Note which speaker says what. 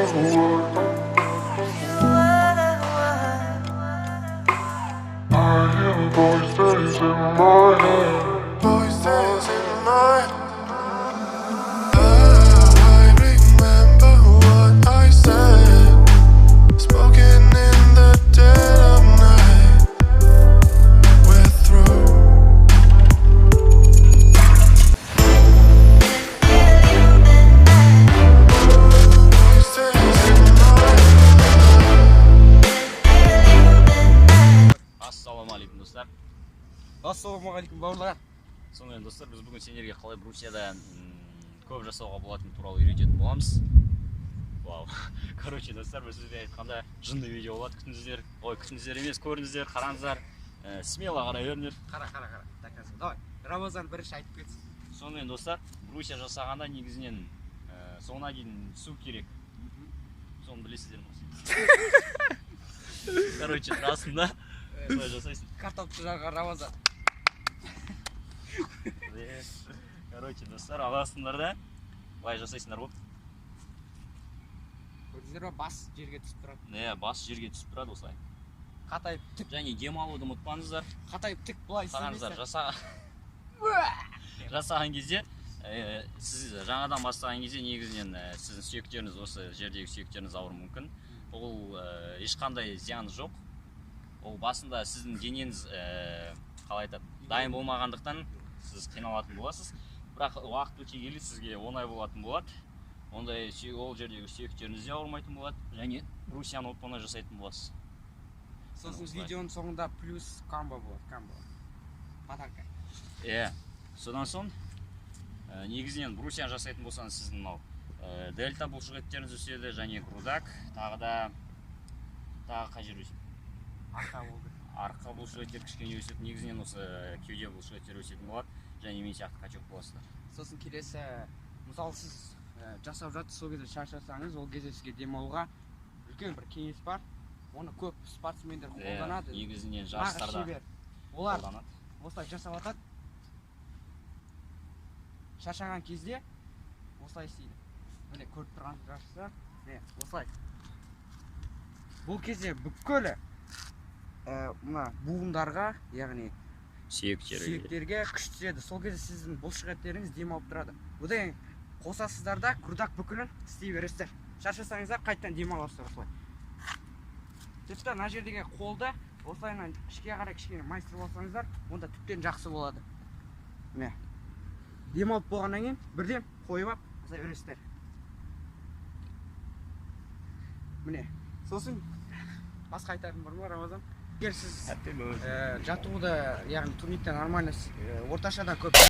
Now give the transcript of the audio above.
Speaker 1: Voices in my head. Voices in my head. I remember what I said, spoken in the dead of night. We're through. Voices in my head.
Speaker 2: Ассалаумағалейкум достар.
Speaker 3: Ассалаумағалейкум бауырлар.
Speaker 2: Сонымен достар, біз бүгін сендерге қалай Брусияда көп жасауға болатын туралы үйрететін боламыз. Вау. Короче, достар, біз сізге айтқанда жынды видео болады, күтіңіздер. Ой, күтіңіздер емес, көріңіздер, қараңыздар. Смело қарай беріңдер.
Speaker 3: Қара. Доказывай. Давай. Рамазан бірінші айтып кетсін.
Speaker 2: Сонымен достар, Брусия жасағанда негізінен соңына дейін су керек. Соны білесіздер ме? Короче, расында солай жасайсың.
Speaker 3: Картопты жарға Рамазан.
Speaker 2: Короче, достар, аласыңдар да былай жасайсыңдар болып.
Speaker 3: Көрдіңіздер ме? Бас жерге түсіп тұрады.
Speaker 2: Не, бас жерге түсіп тұрады осылай.
Speaker 3: Қатайып тік.
Speaker 2: Және дем алуды ұмытпаңыздар.
Speaker 3: Қатайып тік былай
Speaker 2: Қараңыздар,
Speaker 3: істемесеңіз.
Speaker 2: жасаған кезде, сіз жаңадан бастаған кезде негізінен сіздің сүйектеріңіз, осы жердегі сүйектеріңіз ауыру мүмкін. Ол ешқандай зияны жоқ. Ол басында сіздің денеңіз қалай айтады, дайын болмағандықтан сіз қиналатын боласыз. Бірақ уақыт өте келе сізге оңай болатын болады. Ондай ол жердегі сүйектеріңіз де ауырмайтын болады. Және Брусияны оп-оңай жасайтын боласыз.
Speaker 3: Сосын видеоның соңында плюс камба болады. Подарка.
Speaker 2: Содан соң негізінен Брусияны жасайтын болсаңыз сіздің мынау дельта бұлшықеттеріңіз өседі, және грудак, тағы қай жер өседі? Арқа бұлшықеттер кішкене өседі. Негізінен осы кеуде бұлшықеттер өсетін болады, және мен сияқты качок боласыздар.
Speaker 3: Сосын келесі, мысалы сіз жасап жатсыз, сол кезде шаршасаңыз, ол кезде сізге демалуға үлкен бір кеңес бар. Оны көп спортсмендер қолданады.
Speaker 2: Негізінен жарыстарда
Speaker 3: олар
Speaker 2: қолданады.
Speaker 3: осылай жасап жатады. Шаршаған кезде осылай істейді. Міне көріп тұрған жарыстар, осылай. Бұл кезде бүкілі мына буындарға, яғни сүйектерге күш түседі. Сол кезде сіздің бұлшықеттеріңіз демалып тұрады. Одан қосасыздар да грудак бүкілін істей бересіздер. Шаршасаңыздар қайттан демаласыздар осылай. Тіпті мына жердегі қолды осылайынан ішке қарай кішкене майыстырып алсаңыздар, онда тіптен жақсы болады. Міне. Демалып болғаннан кейін бірден қойып алып жасай бересіздер. Міне. Сосын басқа айтатын бар ма, Рамазан? Егер сіз жаттығуды, яғни турниктен нормально орташадан көп